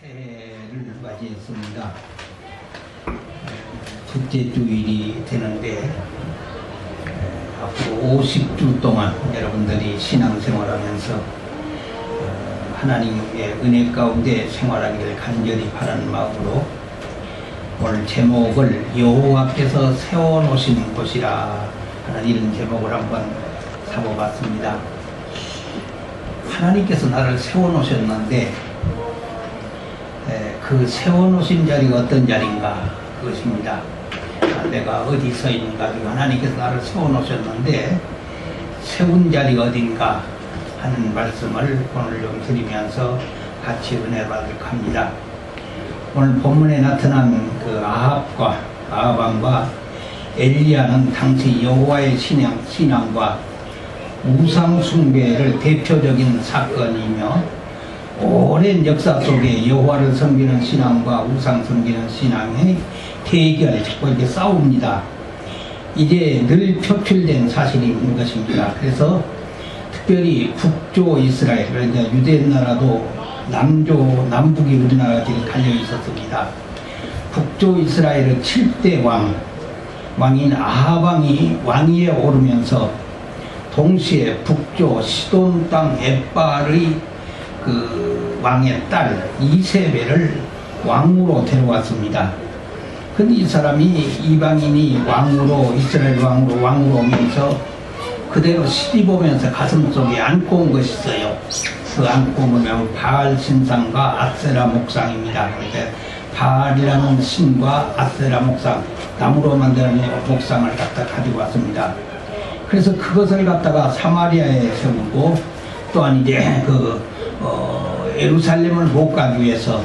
새해를 맞이했습니다. 둘째 주일이 되는데 앞으로 50주 동안 여러분들이 신앙생활하면서 하나님의 은혜 가운데 생활하기를 간절히 바라는 마음으로 오늘 제목을 여호와께서 세워놓으신 곳이라 하는 이런 제목을 한번 잡아봤습니다. 하나님께서 나를 세워놓으셨는데 그 세워놓으신 자리가 어떤 자리인가 그것입니다. 내가 어디 서 있는가, 하나님께서 나를 세워놓으셨는데 세운 자리가 어딘가 하는 말씀을 오늘 좀 드리면서 같이 은혜 받으려고 합니다. 오늘 본문에 나타난 그 아합과 아합왕과 엘리야는 당시 여호와의 신앙과 우상 숭배를 대표적인 사건이며 오랜 역사 속에 여호와를 섬기는 신앙과 우상 섬기는 신앙의 대결에 자꾸 이렇게 싸웁니다. 이게 늘 표출된 사실인 것입니다. 그래서 특별히 북조 이스라엘, 그러니까 유대 나라도 남북이 우리나라가 지금 갈려 있었습니다. 북조 이스라엘의 7대 왕인 아합왕이 왕위에 오르면서 동시에 북조 시돈 땅 엣발의 그 왕의 딸 이세벨을 왕으로 데려왔습니다. 근데 이 사람이 이방인이 이스라엘 왕으로 오면서 그대로 시집 오면서 가슴속에 안고 온 것이 있어요. 그 안고 오면 바알 신상과 아세라 목상입니다. 그런데 바알이라는 신과 아세라 목상, 나무로 만드는 목상을 갖다 가지고 왔습니다. 그래서 그것을 갖다가 사마리아에 세우고 또한 이제 예루살렘을 못 가기 위해서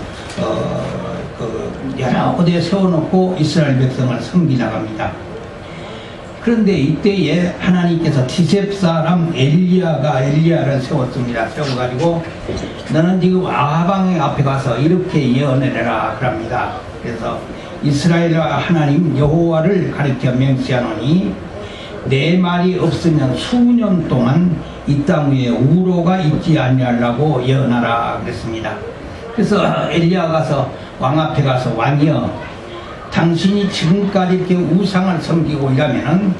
여러 곳에 세워놓고 이스라엘 백성을 섬기나갑니다. 그런데 이때에 하나님께서 디셉 사람 엘리야를 세웠습니다. 세워가지고 너는 지금 아합왕의 앞에 가서 이렇게 예언해라 그럽니다. 그래서 이스라엘 하나님 여호와를 가리켜 맹세하노니 내 말이 없으면 수년 동안 이 땅 위에 우로가 있지 아니하려고 예언하라 그랬습니다. 그래서 엘리야가 가서 왕 앞에 가서 왕이여, 당신이 지금까지 이렇게 우상을 섬기고 이러면은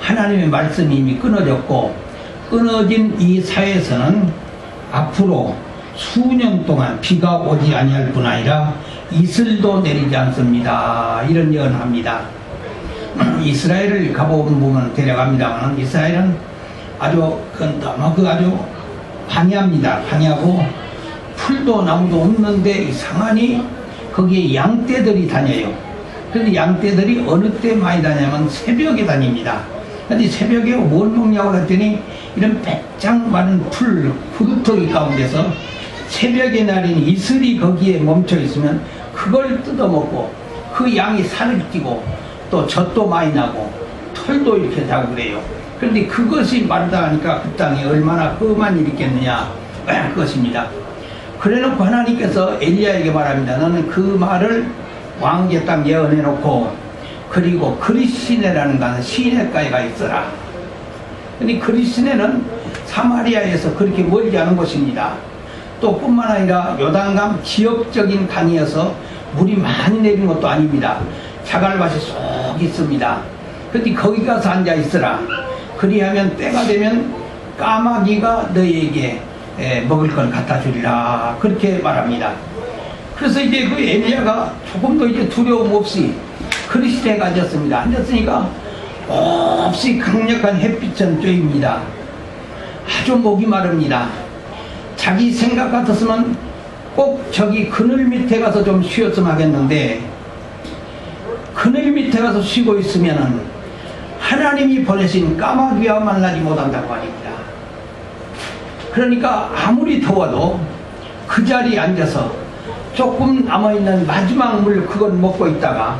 하나님의 말씀이 이미 끊어졌고 끊어진 이 사회에서는 앞으로 수년 동안 비가 오지 아니할 뿐 아니라 이슬도 내리지 않습니다. 이런 예언합니다. 이스라엘을 가보면 데려갑니다만 이스라엘은 아주 황야입니다. 황야고 풀도 나무도 없는데 이상하니 거기에 양떼들이 다녀요. 그런데 양떼들이 어느 때 많이 다냐면 새벽에 다닙니다. 근데 새벽에 뭘 먹냐고 그랬더니 이런 배짱 많은 풀토기 가운데서 새벽에 날인 이슬이 거기에 멈춰 있으면 그걸 뜯어먹고 그 양이 살을 찌고 또 젖도 많이 나고 털도 이렇게 자고 그래요. 그런데 그것이 마르다 하니까 그 땅에 얼마나 험한 일이 있겠느냐 그것입니다. 그래놓고 하나님께서 엘리야에게 말합니다. 너는 그 말을 왕의 땅 예언해놓고 그리고 그리시네라는 가는 시내가에 가 있어라. 근데 그리시네는 사마리아에서 그렇게 멀지 않은 곳입니다. 또 뿐만 아니라 요단강 지역적인 강이어서 물이 많이 내리는 것도 아닙니다. 자갈밭이 쏙 있습니다. 근데 거기 가서 앉아 있어라. 그리하면 때가 되면 까마귀가 너희에게 먹을 걸 갖다 주리라. 그렇게 말합니다. 그래서 이제 그 엘리야가 조금도 이제 두려움 없이 그리시대에 앉았습니다. 앉았으니까 없이 강력한 햇빛은 쬐입니다. 아주 목이 마릅니다. 자기 생각 같았으면 꼭 저기 그늘 밑에 가서 좀 쉬었으면 하겠는데 그늘 밑에 가서 쉬고 있으면은 하나님이 보내신 까마귀와 만나지 못한다고 합니다. 그러니까 아무리 더워도 그 자리에 앉아서 조금 남아있는 마지막 물 그건 먹고 있다가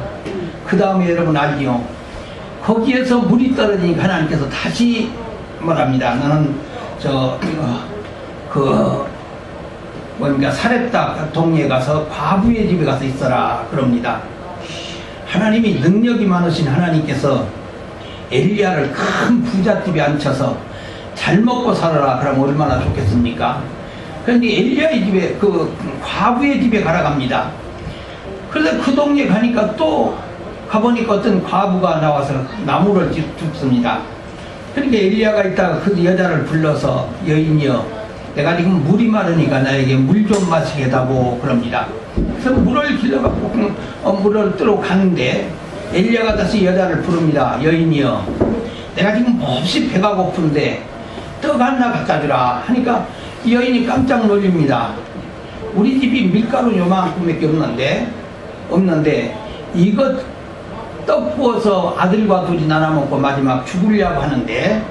그 다음에 여러분 알지요? 거기에서 물이 떨어지니까 하나님께서 다시 말합니다. 너는 사렙다 동리에 가서 과부의 집에 가서 있어라 그럽니다. 하나님이 능력이 많으신 하나님께서 엘리야를 큰 부잣집에 앉혀서 잘 먹고 살아라 그러면 얼마나 좋겠습니까? 그런데 엘리야의 집에 그 과부의 집에 가라 갑니다. 그래서 그 동네 가니까 또 가보니까 어떤 과부가 나와서 나무를 줍습니다. 그러니까 엘리야가 있다가 그 여자를 불러서 여인이여 내가 지금 물이 마르니까 나에게 물 좀 마시게 해다보 그럽니다. 그래서 물을 길러갖고 물을 뜨러 가는데 엘리야가 다시 여자를 부릅니다. 여인이여 내가 지금 몹시 배가 고픈데 떡 하나 갖다 주라 하니까 이 여인이 깜짝 놀립니다. 우리 집이 밀가루 요만큼밖에 없는데 이것 떡 부어서 아들과 둘이 나눠 먹고 마지막 죽으려고 하는데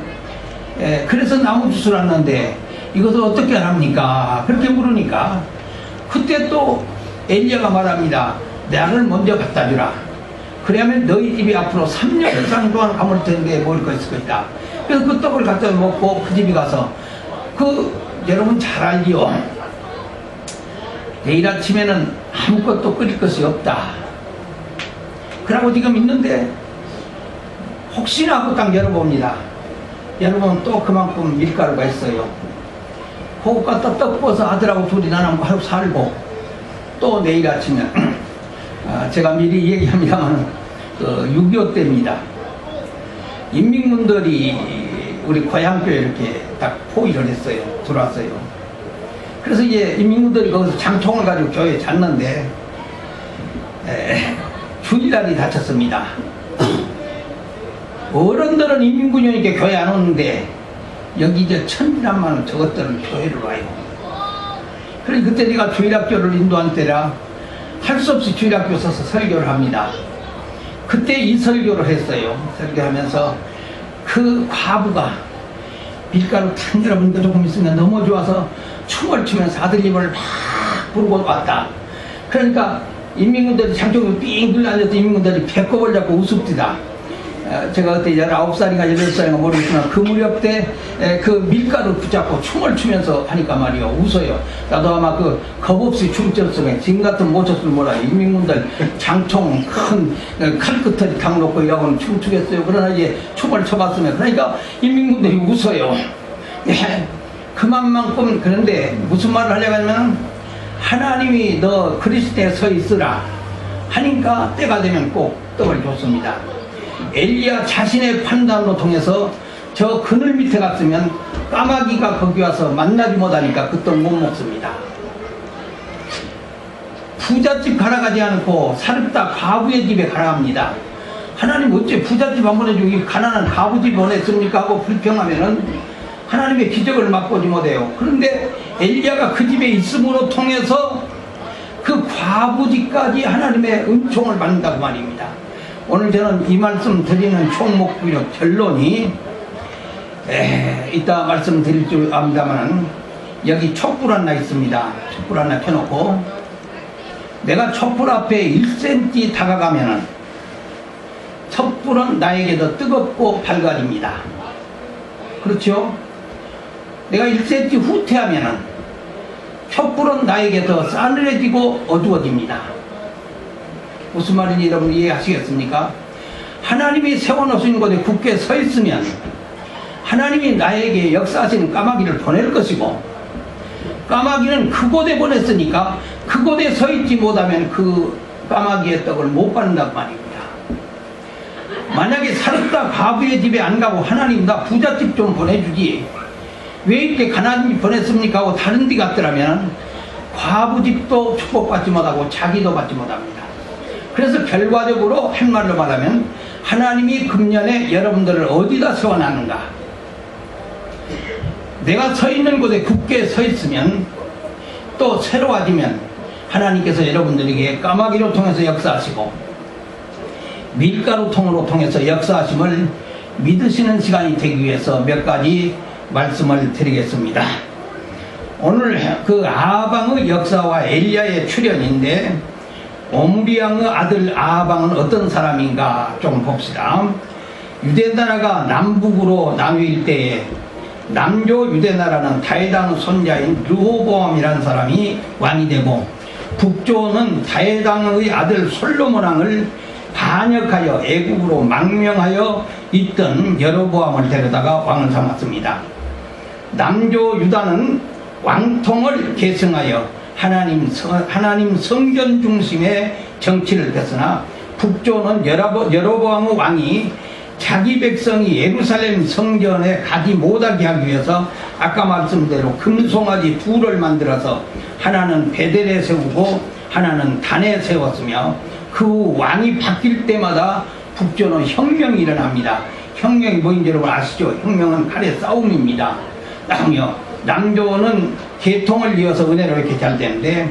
그래서 나무 주스 왔는데 이것을 어떻게 합니까? 그렇게 물으니까 그때 또 엘리야가 말합니다. 나를 먼저 갖다 주라. 그러면 너희 집이 앞으로 3년 이상 동안 가물 텐데 먹을 거 있을 것이다. 그래서 그 떡을 갖다 먹고 그 집에 가서 여러분 잘 알지요. 내일 아침에는 아무것도 끓일 것이 없다. 그러고 지금 있는데 혹시나 하고 딱 열어봅니다. 열어보면 또 그만큼 밀가루가 있어요. 그거 갖다 떡 부어서 아들하고 둘이 나눠 하루 살고 또 내일 아침에 제가 미리 얘기합니다만 6.25 때입니다. 인민군들이 우리 고향교회 이렇게 딱 포위를 했어요. 들어왔어요. 그래서 이제 인민군들이 거기서 장총을 가지고 교회에 잤는데 주일날이 다쳤습니다. 어른들은 인민군이 오니까 교회 안 오는데 여기 이제 천지난만은 저것들은 교회를 와요. 그래 그때 내가 주일학교를 인도한 때라 할 수 없이 주일학교 서서 설교를 합니다. 그때 이 설교를 했어요. 설교하면서 그 과부가 밀가루 탄 여러분들 조금 있으면 너무 좋아서 춤을 추면서 아들 입을 막 부르고 왔다. 그러니까 인민군들이 장쪽으로 삥 둘러앉아서 인민군들이 배꼽을 잡고 웃읍디다. 제가 그때 19살인가 18살인가 모르겠지만 그 무렵 때 그 밀가루 붙잡고 춤을 추면서 하니까 말이요 웃어요. 나도 아마 그 겁없이 춤췄으면 지금 같은 못 췄으면 몰라. 인민군들 장총 큰 칼끝을 탁 놓고 이하고는 춤추겠어요. 그러나 이제 춤을 춰봤으면 그러니까 인민군들이 웃어요. 그만큼 그런데 무슨 말을 하려고 하면 하나님이 너 그리스도에 서 있으라 하니까 때가 되면 꼭 떡을 줬습니다. 엘리야 자신의 판단으로 통해서 저 그늘 밑에 갔으면 까마귀가 거기 와서 만나지 못하니까 그 떡 못 먹습니다. 부잣집 가라 가지 않고 사렙다 과부의 집에 가라 합니다. 하나님 어째 부잣집 한 번 해주고 가난한 과부집 보냈습니까 하고 불평하면은 하나님의 기적을 맛보지 못해요. 그런데 엘리야가 그 집에 있음으로 통해서 그 과부집까지 하나님의 은총을 받는다고 말입니다. 오늘 저는 이 말씀 드리는 총목표 결론이 이따 말씀드릴 줄 압니다만 여기 촛불 하나 있습니다. 촛불 하나 켜놓고 내가 촛불 앞에 1cm 다가가면은 촛불은 나에게 더 뜨겁고 밝아집니다. 그렇죠? 내가 1cm 후퇴하면은 촛불은 나에게 더 싸늘해지고 어두워집니다. 무슨 말인지 여러분 이해하시겠습니까? 하나님이 세워놓으신 곳에 굳게 서 있으면 하나님이 나에게 역사하시는 까마귀를 보낼 것이고 까마귀는 그곳에 보냈으니까 그곳에 서 있지 못하면 그 까마귀의 떡을 못 받는단 말입니다. 만약에 사렙다 과부의 집에 안 가고 하나님 나 부잣집 좀 보내주지 왜 이렇게 가난한 집 보냈습니까 하고 다른 데 갔더라면 과부집도 축복받지 못하고 자기도 받지 못합니다. 그래서 결과적으로 한 말로 말하면 하나님이 금년에 여러분들을 어디다 세워놨는가? 내가 서 있는 곳에 굳게 서 있으면 또 새로워지면 하나님께서 여러분들에게 까마귀로 통해서 역사하시고 밀가루통으로 통해서 역사하심을 믿으시는 시간이 되기 위해서 몇 가지 말씀을 드리겠습니다. 오늘 그 아하방의 역사와 엘리야의 출현인데 오므리 왕의 아들 아하방은 어떤 사람인가 좀 봅시다. 유대나라가 남북으로 나뉠 때에 남조 유대나라는 다에당 손자인 르호보암이라는 사람이 왕이 되고 북조는 다에당의 아들 솔로몬 왕을 반역하여 애국으로 망명하여 있던 여로보암을 데려다가 왕을 삼았습니다. 남조 유다는 왕통을 계승하여 하나님 성전 중심의 정치를 폈으나 북조는 여로보암 왕이 자기 백성이 예루살렘 성전에 가지 못하게 하기 위해서 아까 말씀대로 금송아지 둘을 만들어서 하나는 베델에 세우고 하나는 단에 세웠으며 그 왕이 바뀔 때마다 북조는 혁명이 일어납니다. 혁명이 뭐인지 여러분 아시죠? 혁명은 칼의 싸움입니다. 남조는 계통을 이어서 은혜로 이렇게 잘 되는데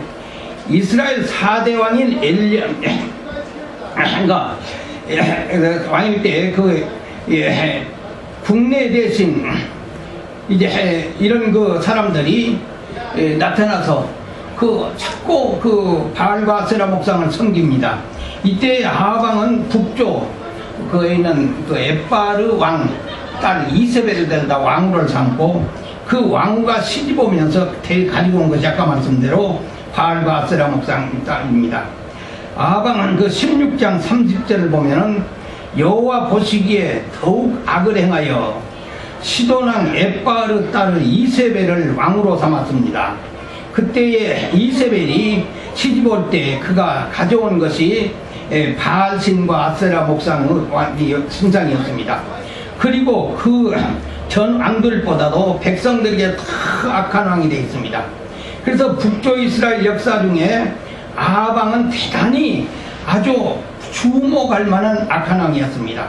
이스라엘 4대 왕인 왕일 때 국내 대신 이제 이런 그 사람들이 나타나서 자꾸 바알과 아세라 목상을 섬깁니다. 이때 아합왕은 북조 그에 있는 에빠르 왕 딸 이세벨을 데려다 왕후를 삼고 그 왕후가 시집 오면서 가지고 온 것이 아까 말씀대로 바알과 아세라 목상입니다. 아합왕은 그 16장 30절을 보면은 여호와 보시기에 더욱 악을 행하여 시돈왕 에빠르 딸 이세벨을 왕으로 삼았습니다. 그때에 이세벨이 시집 올 때 그가 가져온 것이 바알신과 아세라 목상의 신상이었습니다. 그리고 그 전 왕들보다도 백성들에게 더 악한 왕이 되어 있습니다. 그래서 북조 이스라엘 역사 중에 아합왕은 대단히 아주 주목할 만한 악한 왕이었습니다.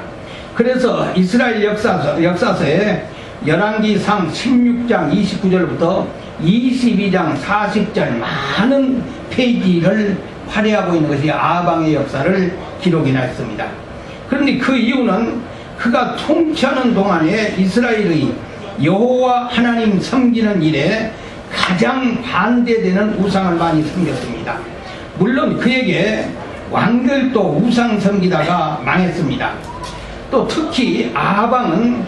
그래서 이스라엘 역사서에 열왕기상 16장 29절부터 22장 40절 많은 페이지를 활약하고 있는 것이 아합왕의 역사를 기록이나 했습니다. 그런데 그 이유는 그가 통치하는 동안에 이스라엘의 여호와 하나님 섬기는 일에 가장 반대되는 우상을 많이 섬겼습니다. 물론 그에게 왕들도 우상 섬기다가 망했습니다. 또 특히 아합왕은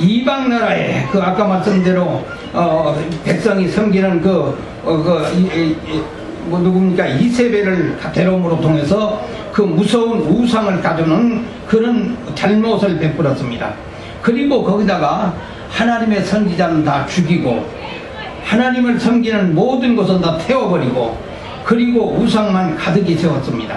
이방 나라에 아까 말씀대로 백성이 섬기는 누굽니까 이세벨을 데려옴으로 통해서 그 무서운 우상을 가두는 그런 잘못을 베풀었습니다. 그리고 거기다가 하나님의 선지자는 다 죽이고 하나님을 섬기는 모든 것은 다 태워버리고 그리고 우상만 가득히 세웠습니다.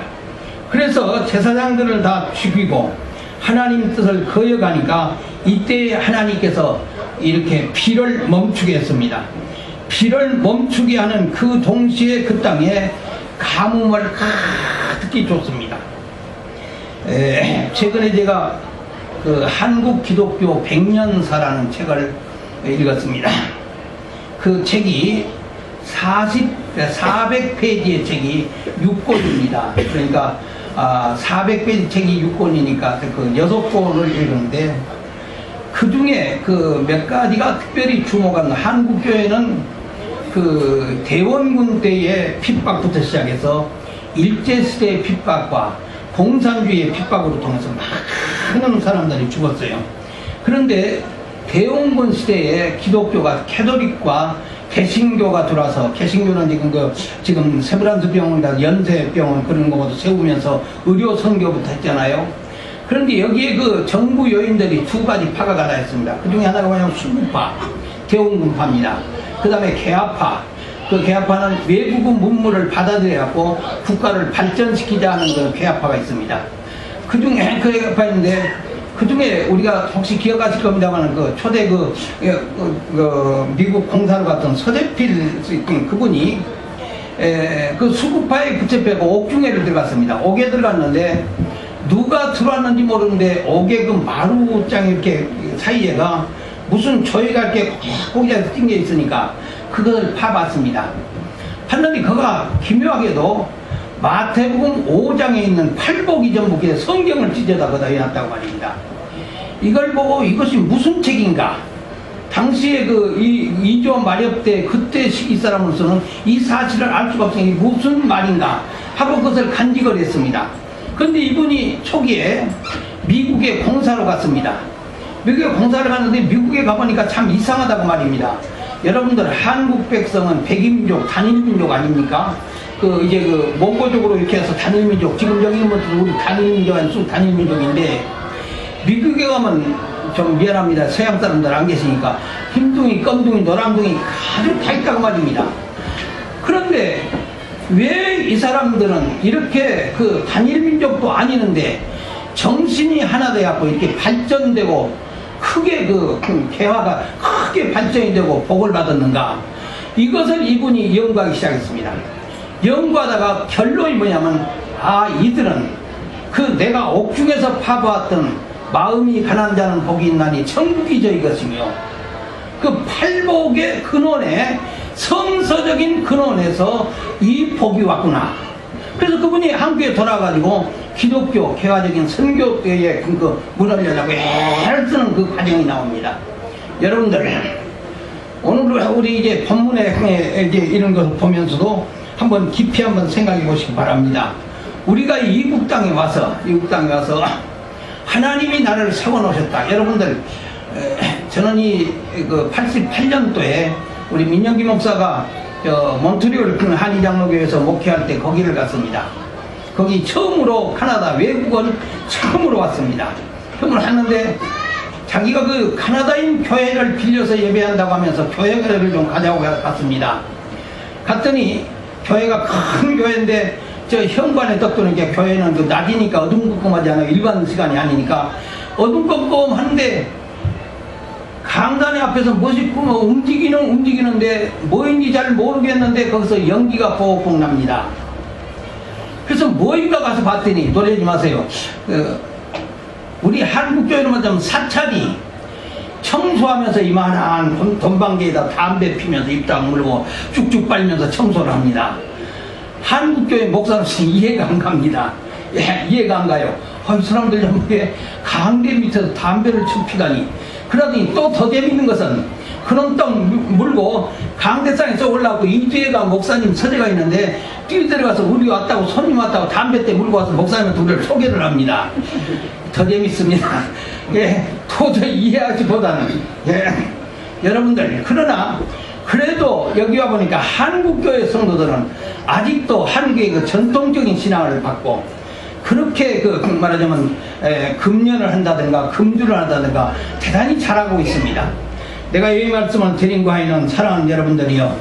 그래서 제사장들을 다 죽이고 하나님 뜻을 거역하니까 이때 하나님께서 이렇게 비를 멈추게 했습니다. 비를 멈추게 하는 그 동시에 그 땅에 가뭄을 가득히 줬습니다. 최근에 제가 한국 기독교 100년사라는 책을 읽었습니다. 그 책이 400페이지의 책이 6권입니다. 그러니까 400페이지 책이 6권이니까 그 6권을 읽었는데 그 중에 몇 가지가 특별히 주목한 한국교회는 대원군 때의 핍박부터 시작해서 일제시대의 핍박과 공산주의의 핍박으로 통해서 많은 사람들이 죽었어요. 그런데 대원군 시대에 기독교가 캐톨릭과 개신교가 들어와서 개신교는 지금 세브란스 병원이나 연세병원 그런 것도 세우면서 의료 선교부터 했잖아요. 그런데 여기에 정부 요인들이 두 가지 파가 가다했습니다. 그 중에 하나가 뭐냐면 수구파, 대원군파입니다. 그 다음에 개화파. 그 개화파는 외국의 문물을 받아들여갖고 국가를 발전시키자 하는 그 개화파가 있습니다. 그 중에 그 개화파인데 그 중에 우리가 혹시 기억하실 겁니다만 초대 미국 공사로 갔던 서대필 그분이 그 수구파에 붙잡혀서 옥중에를 들어갔습니다. 옥에 들어갔는데 누가 들어왔는지 모르는데 옥에 마루장 이렇게 사이에가 무슨 조이가 이렇게 거기에 띵겨 있으니까 그걸 파봤습니다. 봤더니 그가 기묘하게도 마태복음 5장에 있는 팔복이 전북에 성경을 찢어다 거다 해놨다고 말입니다. 이걸 보고 이것이 무슨 책인가? 당시에 이조 마렵 때 그때 시기 사람으로서는 이 사실을 알 수가 없으니 무슨 말인가 하고 그것을 간직을 했습니다. 그런데 이분이 초기에 미국에 공사로 갔습니다. 미국에 공사를 갔는데 미국에 가보니까 참 이상하다고 말입니다. 여러분들 한국 백성은 백인민족, 단일민족 아닙니까? 몽고족으로 이렇게 해서 단일민족, 지금 여기 우리 단일민족 아니고 단일민족인데 미국에 가면 좀 미안합니다. 서양 사람들 안 계시니까 흰둥이, 검둥이, 노랑둥이 아주 다 있다고 말입니다. 그런데 왜 이 사람들은 이렇게 그 단일 민족도 아니는데 정신이 하나 돼갖고 이렇게 발전되고 크게 그 개화가 크게 발전이 되고 복을 받았는가? 이것을 이분이 연구하기 시작했습니다. 연구하다가 결론이 뭐냐면, 아, 이들은 그 내가 옥중에서 파보았던 마음이 가난한 자는 복이 있나니 천국이 저희 것이며, 그 팔복의 근원에 성서적인 근원에서 이 복이 왔구나. 그래서 그분이 한국에 돌아가지고 기독교 개화적인 선교의 그 문을 열라고 애를 쓰는 그 과정이 나옵니다. 여러분들, 오늘 우리 이제 본문에 이제 이런 것을 보면서도 한번 깊이 한번 생각해 보시기 바랍니다. 우리가 이국 땅에 와서 하나님이 나를 세워 놓으셨다. 여러분들, 저는 그 88년도에 우리 민영기 목사가 몬트리올 한의장로교회에서 목회할 때 거기를 갔습니다. 거기 처음으로 카나다 외국은 처음으로 왔습니다. 처음으로 왔는데 자기가 그 카나다인 교회를 빌려서 예배한다고 하면서 교회를 좀 가자고 갔습니다. 갔더니 교회가 큰 교회인데 저 현관에 떡도는 게 교회는 그 낮이니까 어둠컴컴하지 않아요. 일반 시간이 아니니까 어둠컴컴한데 강단의 앞에서 무엇이 움직이는데 뭐인지 잘 모르겠는데 거기서 연기가 뽁뽁 납니다. 그래서 뭐인가 가서 봤더니, 놀라지 마세요. 우리 한국교회로 말하자면 사찰이 청소하면서 이만한 돈방개에다 담배 피면서 입 다물고 쭉쭉 빨면서 청소를 합니다. 한국교회 목사로서 이해가 안 갑니다. 예, 이해가 안 가요. 이 사람들 전부에 강대 밑에서 담배를 쭉 피다니. 그러더니 또 더 재밌는 것은 그런 떡 물고 강대상에 쭉 올라가고 이 뒤에가 목사님 서재가 있는데 뛰어들어가서 우리 왔다고 손님 왔다고 담배 때 물고 와서 목사님한테 우리를 소개를 합니다. 더 재밌습니다. 예, 도저히 이해하기보다는. 예, 여러분들, 그러나 그래도 여기 와보니까 한국교회 성도들은 아직도 한국의 그 전통적인 신앙을 받고 그렇게 말하자면 금년을 한다든가 금주를 한다든가 대단히 잘하고 있습니다. 내가 이 말씀을 드린 거에는 사랑하는 여러분들이요,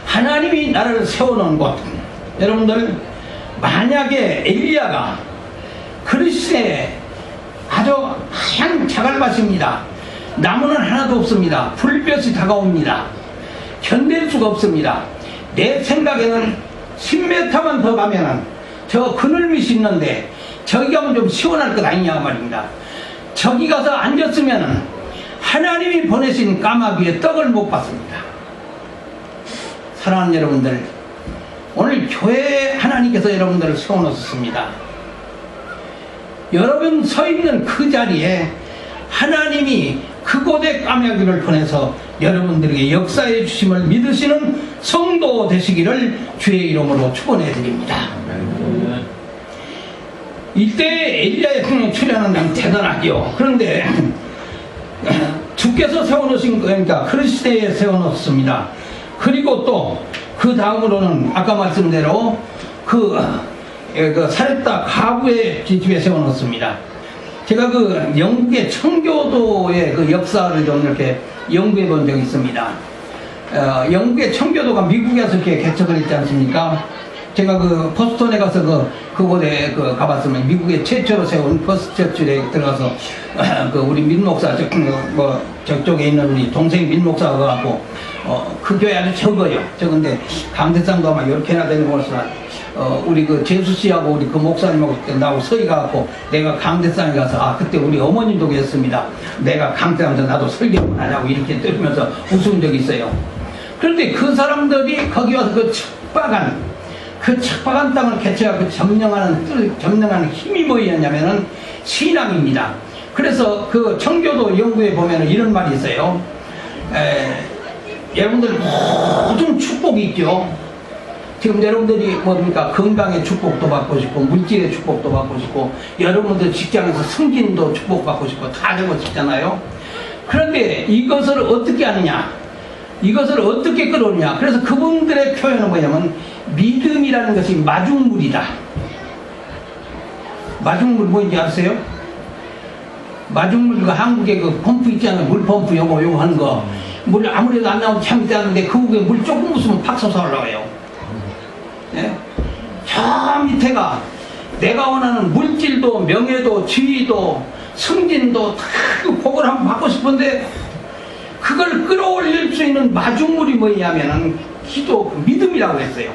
하나님이 나를 세워놓은 곳, 여러분들, 만약에 엘리야가 그리스에 아주 하얀 자갈밭입니다. 나무는 하나도 없습니다. 불볕이 다가옵니다. 견딜 수가 없습니다. 내 생각에는 10m만 더 가면은 저 그늘밑이 있는데 저기 가면 좀 시원할 것 아니냐 말입니다. 저기 가서 앉았으면 하나님이 보내신 까마귀의 떡을 못 받습니다. 사랑하는 여러분들, 오늘 교회에 하나님께서 여러분들을 세워놓으셨습니다. 여러분 서 있는 그 자리에 하나님이 그곳에 까마귀를 보내서 여러분들에게 역사해 주심을 믿으시는 성도 되시기를 주의 이름으로 축원해 드립니다. 이때 엘리야의 흥에 출현한 건 대단하죠. 그런데 주께서 세워놓으신 거니까 그리스도에 세워놓습니다. 그리고 또 그 다음으로는 아까 말씀대로 그 사렙다 가부의 집에 세워놓습니다. 제가 그 영국의 청교도의 그 역사를 좀 이렇게 연구해 본 적이 있습니다. 영국의 청교도가 미국에서 이렇게 개척을 했지 않습니까? 제가 그 보스턴에 가서 그곳에 가봤으면 미국의 최초로 세운 퍼스트처치에 들어가서 우리 민목사 저쪽에 있는 우리 동생 민목사가 가고 그 교회 아주 적은데 강대상도 아마 이렇게나 되는 것이나 우리 그 재수 씨하고 우리 그 목사님하고 나하고 서희 가고 내가 강대상에 가서 그때 우리 어머님도 계셨습니다. 내가 강대상에서 나도 설교 한번 하자고 이렇게 들으면서 웃은 적이 있어요. 그런데 그 사람들이 거기 와서 그 척박한 땅을 개척하고 점령하는 힘이 뭐였냐면은 신앙입니다. 그래서 그 청교도 연구에 보면은 이런 말이 있어요. 여러분들 모든 축복이 있죠. 지금 여러분들이 뭡니까? 건강의 축복도 받고 싶고 물질의 축복도 받고 싶고 여러분들 직장에서 승진도 축복받고 싶고 다 되고 싶잖아요. 그런데 이것을 어떻게 하느냐? 이것을 어떻게 끌어오느냐? 그래서 그분들의 표현은 뭐냐면 믿음이라는 것이 마중물이다. 마중물 뭔지 아세요? 마중물, 그 한국에 그 펌프 있잖아요. 물펌프 요거 하는 거. 물 아무래도 안 나오면 참 이상한데 그 위에 물 조금 묻으면 팍 솟아 올라와요. 예? 저 밑에가 내가 원하는 물질도 명예도 지위도 승진도 다 그 복을 한번 받고 싶은데 그걸 끌어올릴 수 있는 마중물이 뭐냐면은 기도, 믿음이라고 했어요.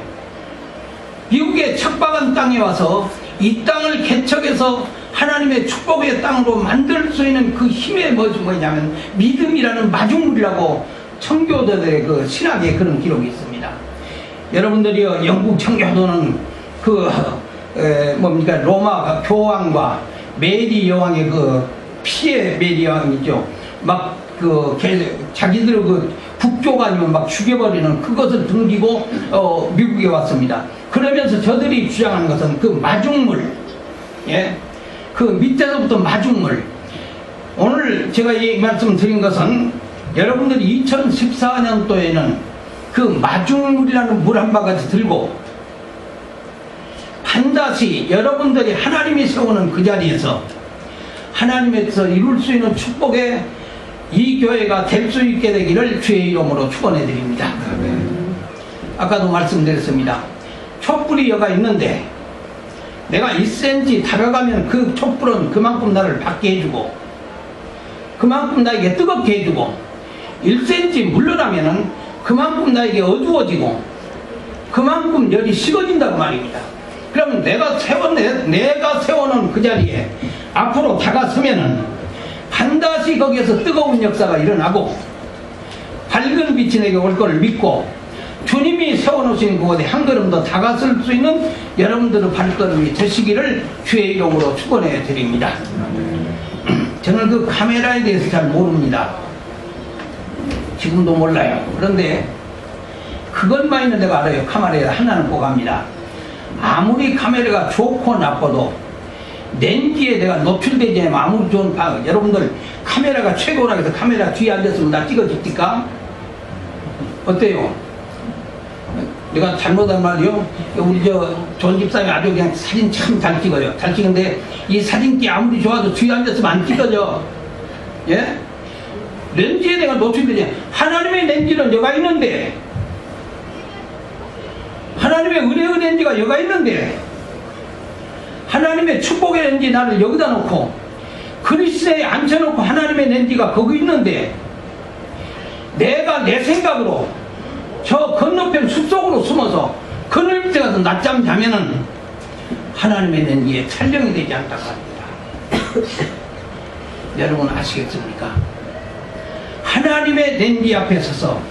미국의 척박한 땅에 와서 이 땅을 개척해서 하나님의 축복의 땅으로 만들 수 있는 그 힘의 뭐냐면 믿음이라는 마중물이라고 청교도들의 그 신학에 그런 기록이 있습니다. 여러분들이요, 영국 청교도는 그 뭡니까 로마 교황과 메리 여왕의 그 피해 메리 여왕이죠. 막 그 자기들 그 국교가 아니면 막 죽여버리는 그것을 등기고 미국에 왔습니다. 그러면서 저들이 주장하는 것은 그 마중물, 예, 그 밑에서부터 마중물. 오늘 제가 이 말씀 드린 것은 여러분들이 2014년도에는 그 마중물이라는 물 한 바가지 들고 반드시 여러분들이 하나님이 세우는 그 자리에서 하나님에서 이룰 수 있는 축복의 이 교회가 될 수 있게 되기를 주의 이름으로 축원해 드립니다. 아까도 말씀드렸습니다. 촛불이 여가 있는데 내가 1cm 다가가면 그 촛불은 그만큼 나를 밝게 해주고 그만큼 나에게 뜨겁게 해주고 1cm 물러나면은 그만큼 나에게 어두워지고 그만큼 열이 식어진다고 말입니다. 그러면 내가 세워놓은 그 자리에 앞으로 다가서면은 반드시 거기에서 뜨거운 역사가 일어나고 밝은 빛이 내게 올 것을 믿고 주님이 세워놓으신 그곳에 한 걸음 더 다가설 수 있는 여러분들의 발걸음이 되시기를 주의 이름으로 축원해 드립니다. 저는 그 카메라에 대해서 잘 모릅니다. 지금도 몰라요. 그런데 그것만은 내가 알아요. 카메라에 하나는 꼭 압니다. 아무리 카메라가 좋고 나빠도 렌즈에 내가 노출되지 않으면 아무리 좋은 여러분들 카메라가 최고라고 해서 카메라 뒤에 앉았으면 나 찍어줍니까? 어때요? 내가 잘못한 말이요? 우리 존 집사님이 아주 그냥 사진 참 잘 찍어요. 잘 찍는데 이 사진기 아무리 좋아도 뒤에 앉았으면 안 찍어져. 예? 렌즈에 내가 노출되지 않아요. 하나님의 렌즈는 여가 있는데 하나님의 은혜의 렌즈가 여가 있는데 하나님의 축복의 렌즈 나를 여기다 놓고 그리스도에 앉혀놓고 하나님의 렌즈가 거기 있는데 내가 내 생각으로 저 건너편 숲속으로 숨어서 그늘 밑에 가서 낮잠 자면은 하나님의 렌즈에 촬영이 되지 않다고 합니다. 여러분 아시겠습니까? 하나님의 렌즈 앞에 서서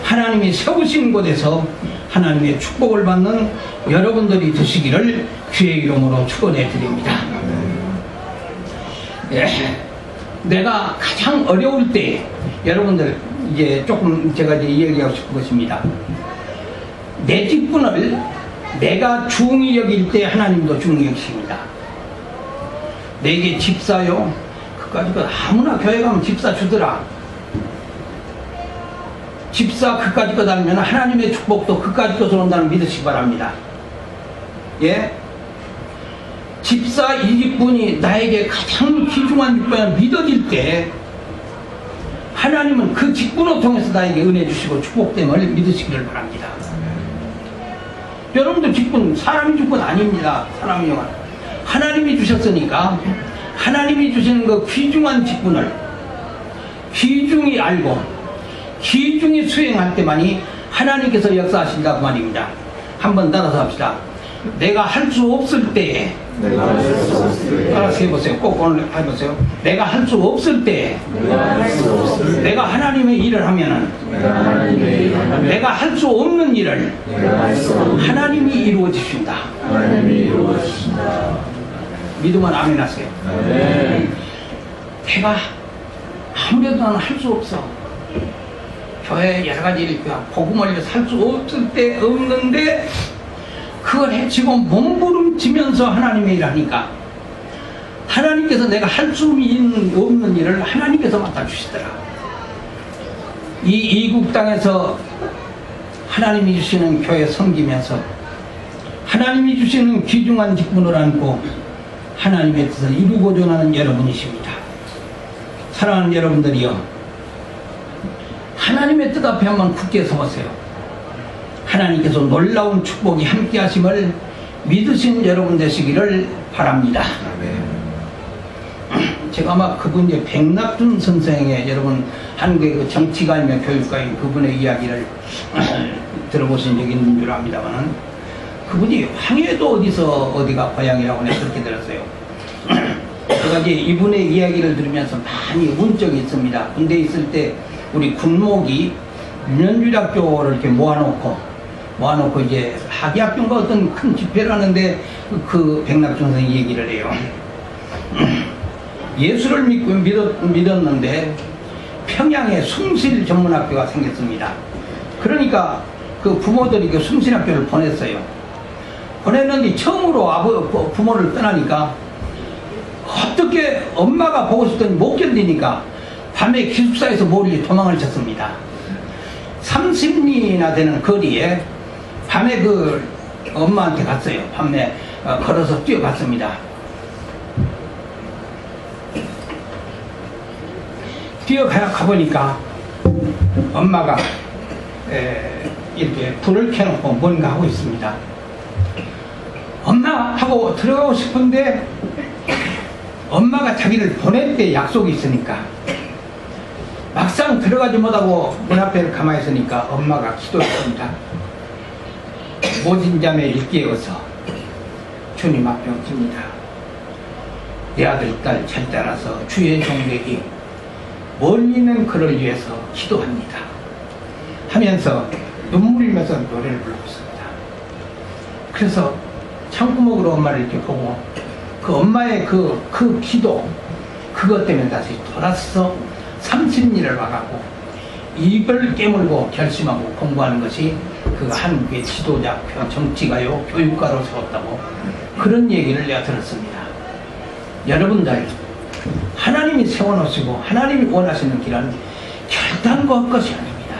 하나님이 세우신 곳에서 하나님의 축복을 받는 여러분들이 되시기를 주의 이름으로 축원해 드립니다. 예, 내가 가장 어려울 때 여러분들 이제 조금 제가 이제 이야기하고 싶은 것입니다. 내 직분을 내가 중히 여길 때 하나님도 중히 여기십니다. 내게 집사요, 그까지 아무나 교회 가면 집사 주더라. 집사 그까지 거 달면 하나님의 축복도 그까지 것으로 온다는 믿으시기 바랍니다. 예? 집사 이 직분이 나에게 가장 귀중한 직분이 믿어질 때 하나님은 그 직분을 통해서 나에게 은혜 주시고 축복됨을 믿으시기를 바랍니다. 여러분들 직분 사람이 직분 아닙니다. 사람이 영화 하나님이 주셨으니까 하나님이 주시는 그 귀중한 직분을 귀중히 알고 귀중히 수행할 때만이 하나님께서 역사하신다고 말입니다. 한번 따라서 합시다. 내가 할 수 없을 때에 따라서 해보세요. 꼭 오늘 해보세요. 내가 할 수 없을 때에 내가 하나님의 일을 하면은 내가 할 수 없는 일을 하나님이 이루어 주신다. 믿으면 아멘 하세요. 내가 아무래도 나는 할 수 없어. 교회 여러 가지 일, 복음을 위해서 할 수 없을 때 없는데 그걸 해치고 몸부림치면서 하나님의 일을 하니까 하나님께서 내가 할 수 없는 일을 하나님께서 맡아주시더라. 이 이국 땅에서 하나님이 주시는 교회 섬기면서 하나님이 주시는 귀중한 직분을 안고 하나님의 뜻을 이루고자 하는 여러분이십니다. 사랑하는 여러분들이요, 하나님의 뜻 앞에 한번 굳게 서보세요. 하나님께서 놀라운 축복이 함께 하심을 믿으신 여러분 되시기를 바랍니다. 제가 아마 그분 이제 백낙준 선생의, 여러분 한국의 그 정치가이며 교육가인 그분의 이야기를 들어보신 적이 있는 줄 압니다만, 그분이 황해도 어디가 고향이라고 해서 그렇게 들었어요. 제가 이제 이분의 이야기를 들으면서 많이 운 적이 있습니다. 군대에 있을 때 우리 군목이 유년주일학교를 이렇게 모아놓고 이제 학예학교인가 어떤 큰 집회를 하는데 그 백낙준 선생이 얘기를 해요. 예수를 믿었는데 평양에 숭실 전문학교가 생겼습니다. 그러니까 그 부모들이 그 숭실학교를 보냈어요. 보냈는데 처음으로 부모를 떠나니까 어떻게 엄마가 보고 싶더니 못 견디니까 밤에 기숙사에서 몰래 도망을 쳤습니다. 30리나 되는 거리에 밤에 그 엄마한테 갔어요. 밤에 걸어서 뛰어갔습니다. 가보니까 엄마가 이렇게 불을 켜놓고 뭔가 하고 있습니다. 엄마! 하고 들어가고 싶은데 엄마가 자기를 보낼 약속이 있으니까 막상 들어가지 못하고 문 앞에 가만히 있으니까 엄마가 기도했습니다. 모진 잠에 일깨어서 주님 앞에 엎습니다. 내 아들 딸 잘 따라서 주의 종되기 멀리 있는 그를 위해서 기도합니다 하면서 눈물을 흘리면서 노래를 부르고 있습니다. 그래서 창구멍으로 엄마를 이렇게 보고 그 엄마의 그 기도, 그것 때문에 다시 돌아서 30리를 와가고 입을 깨물고 결심하고 공부하는 것이 그 한국의 지도자, 정치가요, 교육가로 세웠다고, 그런 얘기를 내가 들었습니다. 여러분들, 하나님이 세워놓으시고 하나님이 원하시는 길은 결단과 할 것이 아닙니다.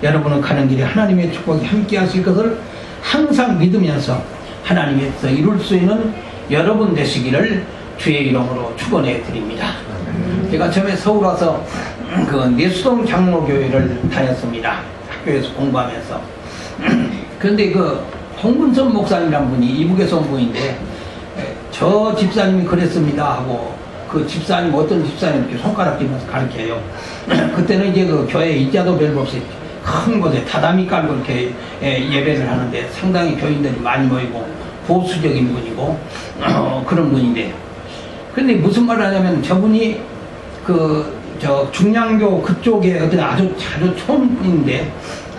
여러분은 가는 길에 하나님의 축복이 함께 하실 것을 항상 믿으면서 하나님께서 이룰 수 있는 여러분 되시기를 주의 이름으로 축원해 드립니다. 제가 처음에 서울 와서 그 내수동 장로교회를 다녔습니다. 학교에서 공부하면서. 그런데 그 홍문선 목사님이란 분이 이북에서 온 분인데, 저 집사님이 그랬습니다 하고, 그 집사님, 어떤 집사님 이렇게 손가락 들면서 가르쳐요. 그때는 이제 그 교회 이자도 별로 없이 큰 곳에 다다미 깔고 이렇게 예배를 하는데 상당히 교인들이 많이 모이고 보수적인 분이고 그런 분인데, 근데 무슨 말을 하냐면 저분이 저 중량교 그쪽에 어떤 아주 촌인데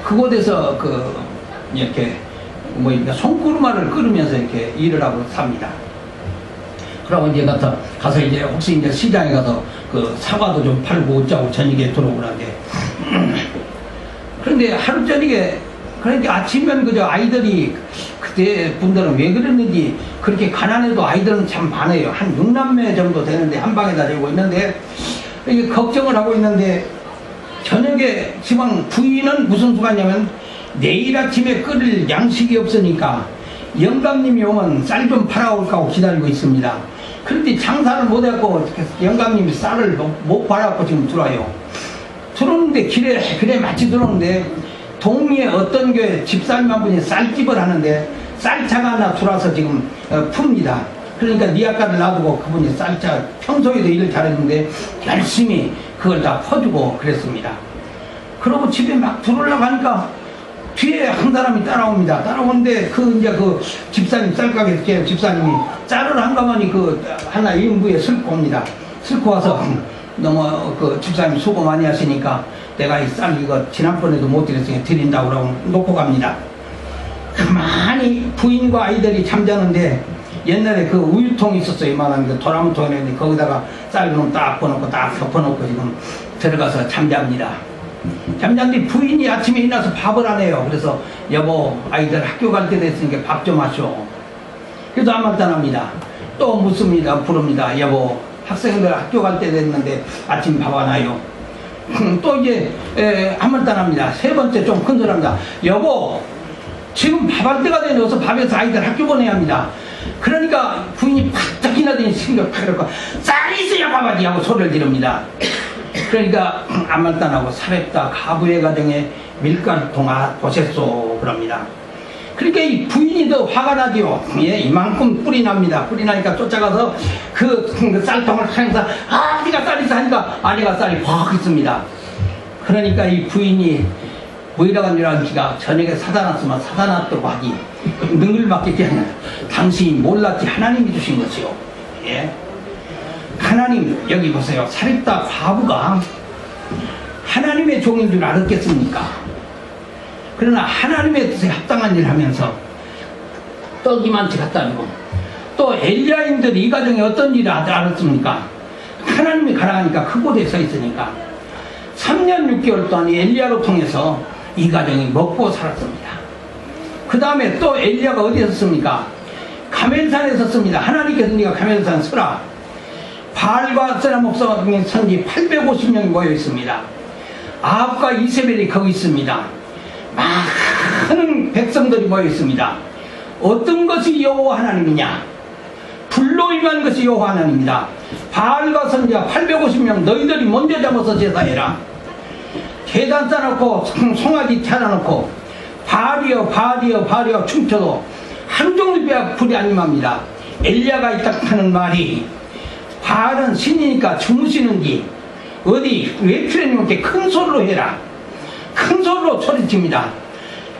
그곳에서 이렇게 손구르마를 끓으면서 이렇게 일을 하고 삽니다. 그러고 이제 가서 이제 혹시 이제 시장에 가서 그 사과도 좀 팔고 어쩌고 저녁에 들어오는데, 그런데 하루 저녁에, 그러니까 아침면 그저 아이들이, 그때 분들은 왜 그랬는지, 그렇게 가난해도 아이들은 참 많아요. 한 6남매 정도 되는데 한 방에다 살고 있는데, 이게 걱정을 하고 있는데, 저녁에 지방 부인은 무슨 수가 있냐면 내일 아침에 끓일 양식이 없으니까 영감님이 오면 쌀 좀 팔아올까 하고 기다리고 있습니다. 그런데 장사를 못했고 영감님이 쌀을 못 팔아갖고 지금 들어와요. 들어오는데 길에 마치 들어오는데 동리에 어떤 교회 집사님 한 분이 쌀집을 하는데 쌀차가 하나 들어와서 지금 풉니다. 그러니까 니아까를 놔두고 그분이 쌀차, 평소에도 일을 잘했는데 열심히 그걸 다 퍼주고 그랬습니다. 그러고 집에 막 들어오려고 하니까 뒤에 한 사람이 따라옵니다. 따라오는데 이제 그 집사님, 쌀가게 집사님이 쌀을 한 가마니 하나 인부에 슬고 옵니다. 슬고 와서 너무 집사님 수고 많이 하시니까 내가 이 쌀 이거 지난번에도 못 드렸으니까 드린다고 그러고 놓고 갑니다. 가만히 부인과 아이들이 잠자는데 옛날에 그 우유통이 있었어요. 이만한 그 도라무통이었는데 거기다가 쌀 좀 딱 퍼놓고 딱 덮어놓고 지금 들어가서 잠잡니다. 잠자는데 부인이 아침에 일어나서 밥을 안 해요. 그래서 여보, 아이들 학교 갈 때 됐으니까 밥 좀 하쇼. 그래도 안 맞다납니다. 또 묻습니다. 부릅니다. 여보, 학생들 학교 갈 때 됐는데 아침 밥 안 와요. 또 이제 한 번 따납니다. 세 번째 좀 큰 소리합니다. 여보, 지금 밥 할 때가 되니 어서 밥에서 아이들 학교 보내야 합니다. 그러니까 부인이 바짝 일어나더니 신경 팍 이러고 쌀이 있어야 밥하지 하고 소리를 지릅니다. 그러니까 암말단하고 사렙다 가부의 가정에 밀가루통아 보셨소 그럽니다. 그러니까 이 부인이 더 화가 나지요. 예, 이만큼 뿔이 납니다. 뿔이 나니까 쫓아가서 그 쌀통을 하면서 네가 쌀이 있어 하니까 아내가 쌀이 팍 있습니다. 그러니까 이 부인이 뭐이라고 하는 지가 저녁에 사다 놨으면 사다 놨다고 하기 능글맞게 하냐 당신이 몰랐지 하나님이 주신 것이요. 예. 하나님 여기 보세요. 사렙다 과부가 하나님의 종인 줄 알았겠습니까? 그러나 하나님의 뜻에 합당한 일을 하면서 떡이만치 갖다 주고 또 엘리야인들이 이 가정에 어떤 일을 알았습니까? 하나님이 가라하니까 그곳에 서 있으니까 3년 6개월 동안 엘리야로 통해서 이 가정이 먹고 살았습니다. 그 다음에 또 엘리야가 어디에 섰습니까? 가멜산에 섰습니다. 하나님께서 네가 가멜산 서라. 바알과 아세라 목사 선지 850명이 모여 있습니다. 아합과 이세벨이 거기 있습니다. 많은 백성들이 모여 있습니다. 어떤 것이 여호와 하나님이냐? 불로 임한 것이 여호와 하나님이다. 바알과 선지자 850명 너희들이 먼저 잡아서 제사해라. 계단 쌓아놓고 송아지 차려놓고 바알이여 바알이여 바알이여 춤춰도 하루 종일 불이 안 임합니다. 엘리야가 있다 하는 말이 바알은 신이니까 주무시는지 어디 왜 필요님께 큰 소리로 해라. 큰 소리로 소리칩니다.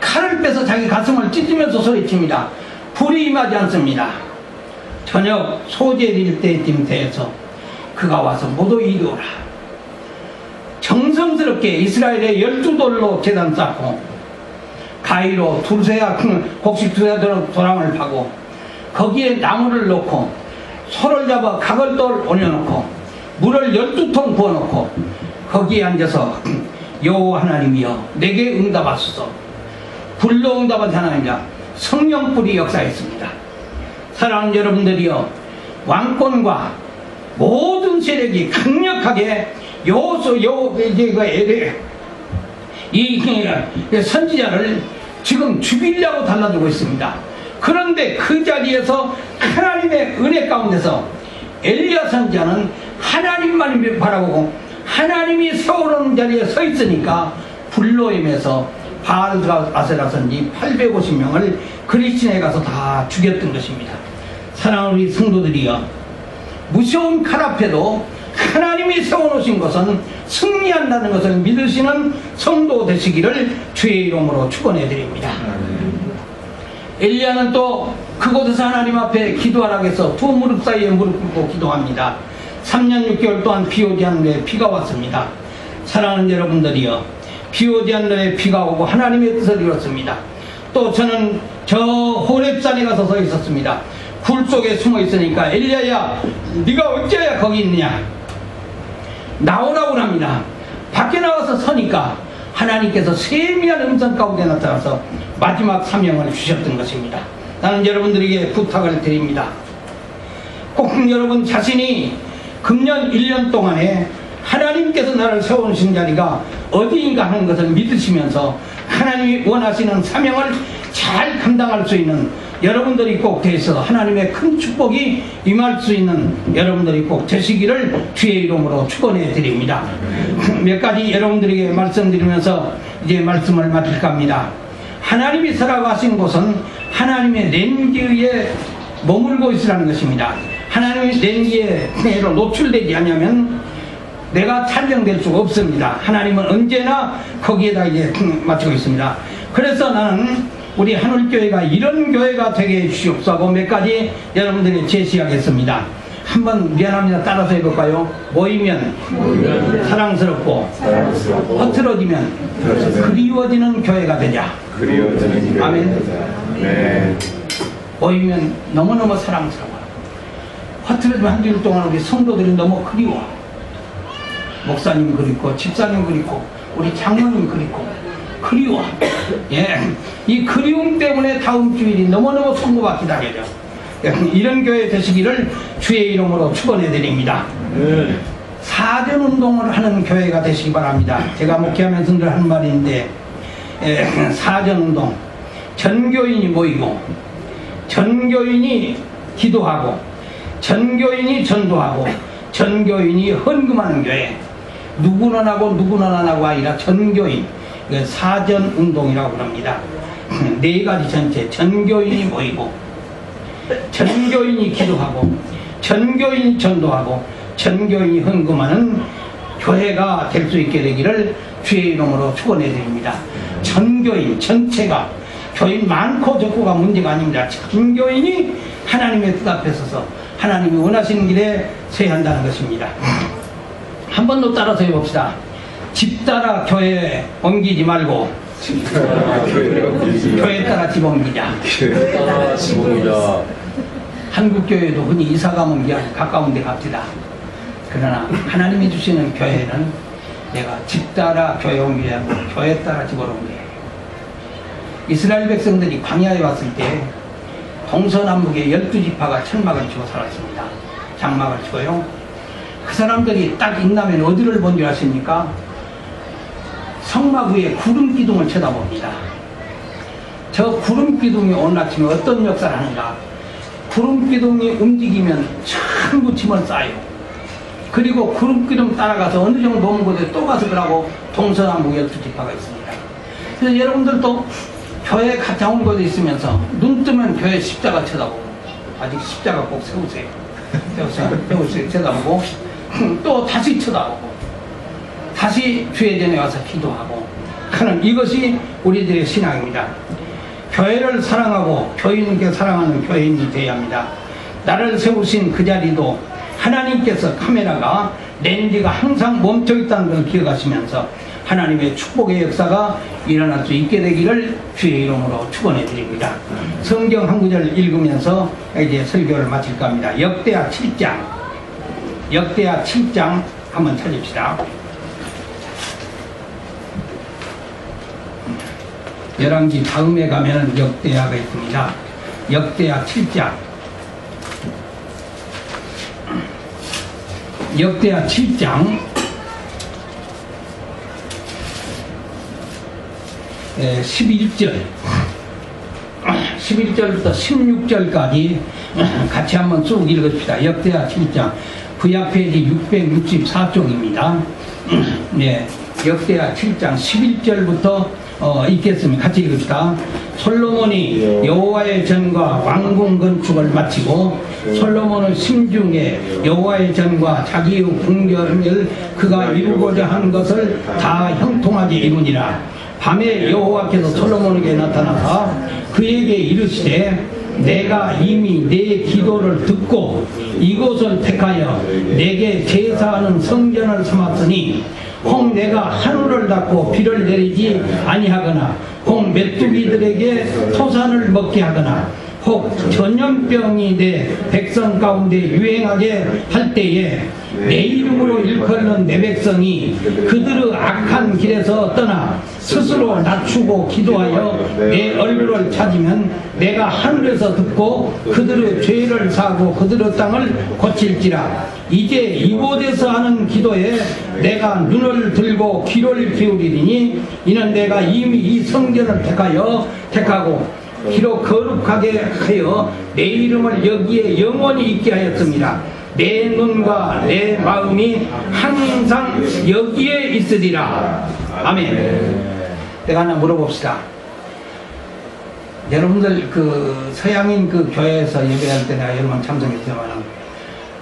칼을 빼서 자기 가슴을 찢으면서 소리칩니다. 불이 임하지 않습니다. 저녁 소재일 때쯤에서 그가 와서 모두 이리 오라. 정성스럽게 이스라엘의 12돌로 제단 쌓고 가위로 곡식 두세 도랑을 파고 거기에 나무를 놓고 소를 잡아 각을돌 올려놓고 물을 12통 부어놓고 거기에 앉아서 여호와 하나님이여 내게 응답하소서. 불로 응답한 하나님이라 성령불이 역사했습니다. 사랑하는 여러분들이여 왕권과 모든 세력이 강력하게 이 선지자를 지금 죽이려고 달라들고 있습니다. 그런데 그 자리에서 하나님의 은혜 가운데서 엘리야 선지자는 하나님만 바라보고 하나님이 세워놓은 자리에 서 있으니까 불로 임해서 바알과 아세라 선지 850명을 그리스도에 가서 다 죽였던 것입니다. 사랑하는 우리 성도들이여 무서운 칼 앞에도 하나님이 세워놓으신 것은 승리한다는 것을 믿으시는 성도 되시기를 주의 이름으로 축원해 드립니다. 엘리야는 또 그곳에서 하나님 앞에 기도하라고 해서 두 무릎 사이에 무릎 꿇고 기도합니다. 3년 6개월 동안 비 오지 않는 데 비가 왔습니다. 사랑하는 여러분들이여 비 오지 않는 데 비가 오고 하나님의 뜻을 이뤘습니다. 또 저는 저 호렙산에 가서 서 있었습니다. 굴 속에 숨어 있으니까 엘리야야 네가 어째야 거기 있느냐 나오라고 합니다. 밖에 나와서 서니까 하나님께서 세미한 음성 가운데 나타나서 마지막 사명을 주셨던 것입니다. 나는 여러분들에게 부탁을 드립니다. 꼭 여러분 자신이 금년 1년 동안에 하나님께서 나를 세워놓으신 자리가 어디인가 하는 것을 믿으시면서 하나님이 원하시는 사명을 잘 감당할 수 있는 여러분들이 꼭 되셔서 하나님의 큰 축복이 임할 수 있는 여러분들이 꼭 되시기를 주의 이름으로 축원해 드립니다. 몇 가지 여러분들에게 말씀드리면서 이제 말씀을 마칠까 합니다. 하나님이 서라고 하신 곳은 하나님의 렌기에 머물고 있으라는 것입니다. 하나님의 렌기에 노출되지 않으면 내가 촬영될 수가 없습니다. 하나님은 언제나 거기에다 이제 맞추고 있습니다. 그래서 나는 우리 하늘교회가 이런 교회가 되게 해주시옵소서 하고 몇 가지 여러분들이 제시하겠습니다. 한번 미안합니다. 따라서 해볼까요? 모이면 사랑스럽고 허틀어지면 그리워지는 교회가 되자. 아멘. 네. 모이면 너무너무 사랑스러워. 허틀어지면 한 주일 동안 우리 성도들이 너무 그리워. 목사님 그립고 집사님 그립고 우리 장로님 그립고 그리워. 예, 이 그리움 때문에 다음 주일이 너무너무 성도가 기다려져. 이런 교회 되시기를 주의 이름으로 축원해 드립니다. 사전운동을 하는 교회가 되시기 바랍니다. 제가 목회하면서 늘 하는 말인데 사전운동 전교인이 모이고 전교인이 기도하고, 전교인이 전도하고, 전교인이 헌금하는 교회. 누구는 하고 누구는 안 하고 아니라 전교인, 사전운동이라고 합니다. 네 가지 전체, 전교인이 모이고, 전교인이 기도하고, 전교인이 전도하고, 전교인이 헌금하는 교회가 될 수 있게 되기를 주의 이름으로 축원해 드립니다. 전교인 전체가, 교인 많고 적고가 문제가 아닙니다. 전교인이 하나님의 뜻 앞에 서서 하나님이 원하시는 길에 서야 한다는 것입니다. 한 번 더 따라서 해봅시다. 집 따라 교회 옮기지 말고 교회 따라 집 옮기자. 한국 교회도 흔히 이사 가면 가까운 데 갑시다. 그러나 하나님이 주시는 교회는 내가 집 따라 교회 옮기지 않고 교회 따라 집을 옮겨야 해요. 이스라엘 백성들이 광야에 왔을 때 동서남북에 12지파가 천막을 치고 살았습니다. 장막을 치고요. 그 사람들이 딱 있나면 어디를 본 줄 아십니까? 성막 위에 구름 기둥을 쳐다봅니다. 저 구름 기둥이 오늘 아침에 어떤 역사를 하는가? 구름 기둥이 움직이면 전부 짐을 싸요. 그리고 구름 기둥 따라가서 어느 정도 먼 곳에 또 가서 그러고 동서남북 12지파가 있습니다. 그래서 여러분들도 교회 가까운 곳에 있으면서 눈 뜨면 교회 십자가 쳐다보고, 아직 십자가 꼭 세우세요. 세우세요. 쳐다보고 또 다시 쳐다보고 다시 주의 전에 와서 기도하고 하는 이것이 우리들의 신앙입니다. 교회를 사랑하고 교인께 사랑하는 교인이 되어야 합니다. 나를 세우신 그 자리도 하나님께서 카메라가 렌즈가 항상 멈춰 있다는 걸 기억하시면서 하나님의 축복의 역사가 일어날 수 있게 되기를 주의 이름으로 축원해 드립니다. 성경 한 구절 읽으면서 이제 설교를 마칠까 합니다. 역대하 7장, 역대하 7장 한번 찾읍시다. 열왕기 다음에 가면은 역대하가 있습니다. 역대하 7장, 역대하 7장 11절부터 16절까지 같이 한번 쭉 읽읍시다. 역대하 7장 구약페이지 664쪽입니다. 네, 역대하 7장 11절부터 읽겠습니다. 같이 읽읍시다. 솔로몬이 여호와의 전과 왕궁 건축을 마치고 솔로몬은 심중에 여호와의 전과 자기의 궁전을 그가 이루고자 한 것을 다 형통하게 이루니라. 밤에 여호와께서 솔로몬에게 나타나사 그에게 이르시되 내가 이미 내 기도를 듣고 이곳을 택하여 내게 제사하는 성전을 삼았으니 혹 내가 하늘을 닫고 비를 내리지 아니하거나 혹 메뚜기들에게 토산을 먹게 하거나 혹 전염병이 내 백성 가운데 유행하게 할 때에 내 이름으로 일컫는 내 백성이 그들의 악한 길에서 떠나 스스로 낮추고 기도하여 내 얼굴을 찾으면 내가 하늘에서 듣고 그들의 죄를 사하고 그들의 땅을 고칠지라. 이제 이곳에서 하는 기도에 내가 눈을 들고 귀를 기울이리니 이는 내가 이미 이 성전을 택하고 기록 거룩하게 하여 내 이름을 여기에 영원히 있게 하였습니다. 내 눈과 내 마음이 항상 여기에 있으리라. 아멘. 내가 하나 물어봅시다. 여러분들 그 서양인 그 교회에서 예배할 때 내가 여러 번 참석했지만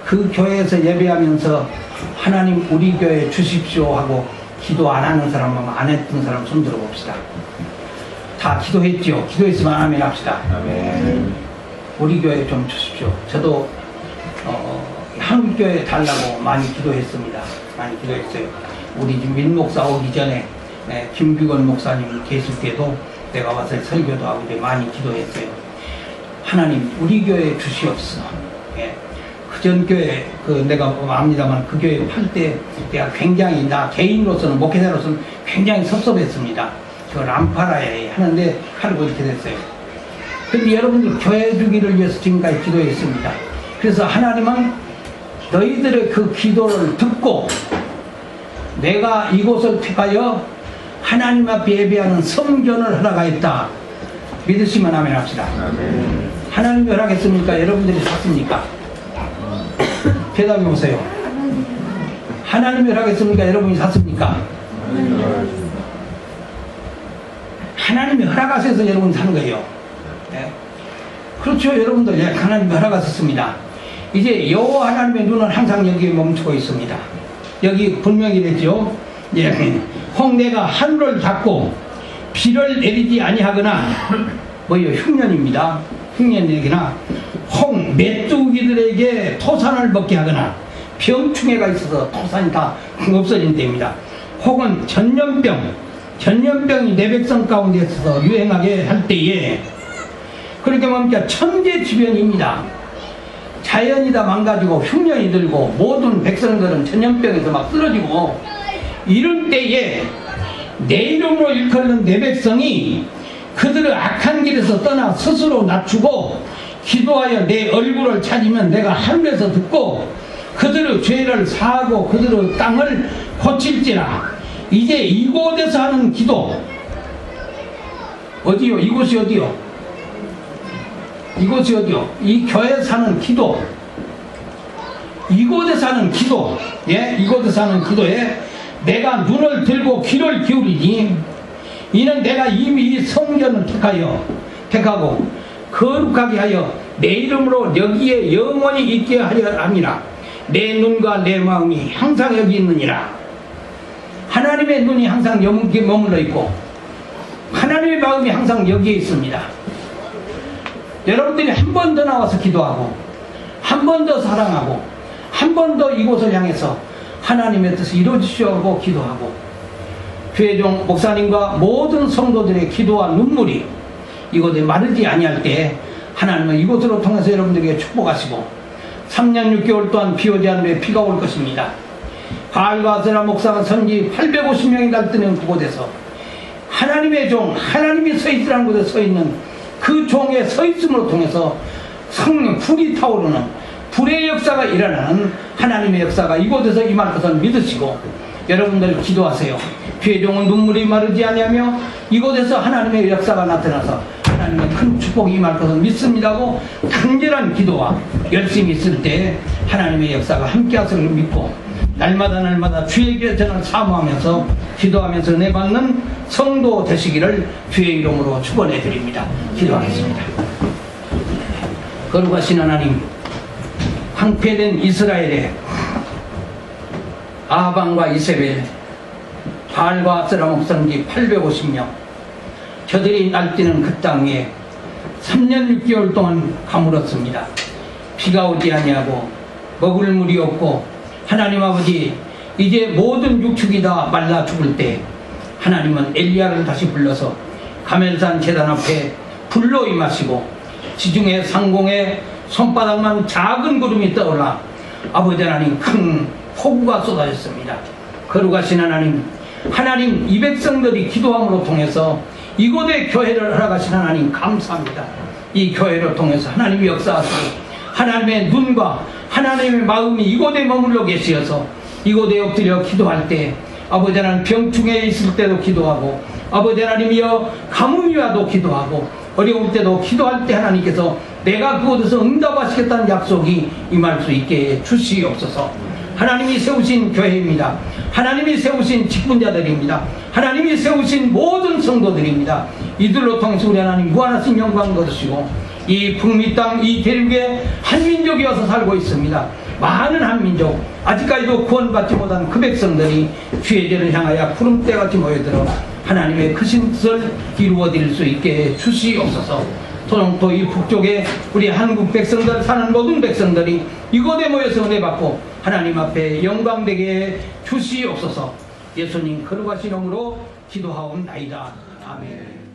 그 교회에서 예배하면서 하나님 우리 교회 주십시오 하고 기도 안 하는 사람, 안 했던 사람 손 들어봅시다. 다 기도했죠. 기도했으면 아멘 합시다. 아멘. 우리 교회 좀 주십시오. 저도 한국교회 달라고 많이 기도했습니다. 많이 기도했어요. 우리 지금 민목사 오기 전에 김규건 목사님 계실 때도 내가 와서 설교도 하고 이제 많이 기도했어요. 하나님 우리 교회 주시옵소서. 그전 교회 내가 압니다만 그 교회 팔 때 내가 굉장히 나 개인으로서는 목회자로서는 굉장히 섭섭했습니다. 저걸 안 팔아야 하는데 팔고 이렇게 됐어요. 근데 여러분들 교회 주기를 위해서 지금까지 기도했습니다. 그래서 하나님은 너희들의 그 기도를 듣고 내가 이곳을 택하여 하나님 앞에 예배하는 성전을 하라고 했다. 믿으시면 아멘 합시다. 아멘. 하나님이 허락했습니까? 여러분들이 샀습니까? 대답해 보세요. 하나님이 허락했습니까? 여러분이 샀습니까? 하나님이 허락하셔서 여러분이 사는 거예요. 네. 그렇죠, 여러분들. 예, 하나님이 허락하셨습니다. 이제 여호와 하나님의 눈은 항상 여기에 멈추고 있습니다. 여기 분명히 됐죠. 예, 홍내가 하늘을 닫고 비를 내리지 아니하거나 뭐요, 흉년입니다. 흉년에게나 홍 메뚜기들에게 토산을 먹게 하거나 병충해가 있어서 토산이 다 없어진 때입니다. 혹은 전염병이 내 백성 가운데 있어서 유행하게 할 때에, 그렇게 뭡니까? 천재지변입니다. 자연이 다 망가지고 흉년이 들고 모든 백성들은 전염병에서 막 쓰러지고, 이럴 때에 내 이름으로 일컫는 내 백성이 그들의 악한 길에서 떠나 스스로 낮추고 기도하여 내 얼굴을 찾으면 내가 하늘에서 듣고 그들의 죄를 사하고 그들의 땅을 고칠지라. 이제 이곳에서 하는 기도, 어디요? 이곳이 어디요? 이곳이 어디요? 이 교회에서 하는 기도, 이곳에서 하는 기도, 예? 이곳에서 하는 기도에 내가 눈을 들고 귀를 기울이니 이는 내가 이미 이 성전을 택하고 거룩하게 하여 내 이름으로 여기에 영원히 있게 하려 함이라. 내 눈과 내 마음이 항상 여기 있느니라. 하나님의 눈이 항상 여기 머물러 있고 하나님의 마음이 항상 여기에 있습니다. 여러분들이 한 번 더 나와서 기도하고 한 번 더 사랑하고 한 번 더 이곳을 향해서 하나님의 뜻을 이루어주시려고 기도하고, 교회종 목사님과 모든 성도들의 기도와 눈물이 이곳에 마르지 아니할 때 하나님은 이곳으로 통해서 여러분들에게 축복하시고 3년 6개월 동안 비 오지 않으며 비가 올 것입니다. 바알과 아세라 목사가 선지 850명이 날뛰는 그곳에서 하나님의 종, 하나님이 서 있으라는 곳에 서 있는 그 종의 서 있음으로 통해서 성령 불이 타오르는 불의 역사가 일어나는 하나님의 역사가 이곳에서 임할 것을 믿으시고 여러분들 기도하세요. 교회종은 눈물이 마르지 아니하며 이곳에서 하나님의 역사가 나타나서 하나님의 큰 축복이 임할 것을 믿습니다고 간절한 기도와 열심히 있을 때 하나님의 역사가 함께 하시를 믿고 날마다 주의 계전을 사모하면서 기도하면서 은혜 받는 성도 되시기를 주의 이름으로 축원해 드립니다. 기도하겠습니다. 거룩하신 하나님, 황폐된 이스라엘에 아방과 이세벨, 바알과 아세라 목사님이 850명, 저들이 날뛰는 그 땅 위에 3년 6개월 동안 가물었습니다. 비가 오지 아니하고 먹을 물이 없고, 하나님 아버지, 이제 모든 육축이 다 말라 죽을 때 하나님은 엘리야를 다시 불러서 가멜산 제단 앞에 불로 임하시고 지중해 상공에 손바닥만 작은 구름이 떠올라 아버지 하나님 큰 폭우가 쏟아졌습니다. 거룩하신 하나님, 하나님 이 백성들이 기도함으로 통해서 이곳에 교회를 허락하신 하나님 감사합니다. 이 교회를 통해서 하나님이 역사하시고 하나님의 눈과 하나님의 마음이 이곳에 머물러 계시어서 이곳에 엎드려 기도할 때 아버지 하나님 병충해 있을 때도 기도하고 아버지 하나님이여 가뭄이 와도 기도하고 어려울 때도 기도할 때 하나님께서 내가 그곳에서 응답하시겠다는 약속이 임할 수 있게 주시옵소서. 하나님이 세우신 교회입니다. 하나님이 세우신 직분자들입니다. 하나님이 세우신 모든 성도들입니다. 이들로 통해서 우리 하나님 무한하신 영광 거두시고 이 북미 땅 이 대륙에 한민족이 와서 살고 있습니다. 많은 한민족, 아직까지도 구원받지 못한 그 백성들이 주의 죄를 향하여 구름대같이 모여들어 하나님의 크신 뜻을 이루어드릴 수 있게 주시옵소서. 토ronto 이 북쪽에 우리 한국 백성들 사는 모든 백성들이 이곳에 모여서 은혜 받고 하나님 앞에 영광되게 주시옵소서. 예수님 거룩하신 이름으로 기도하옵나이다. 아멘.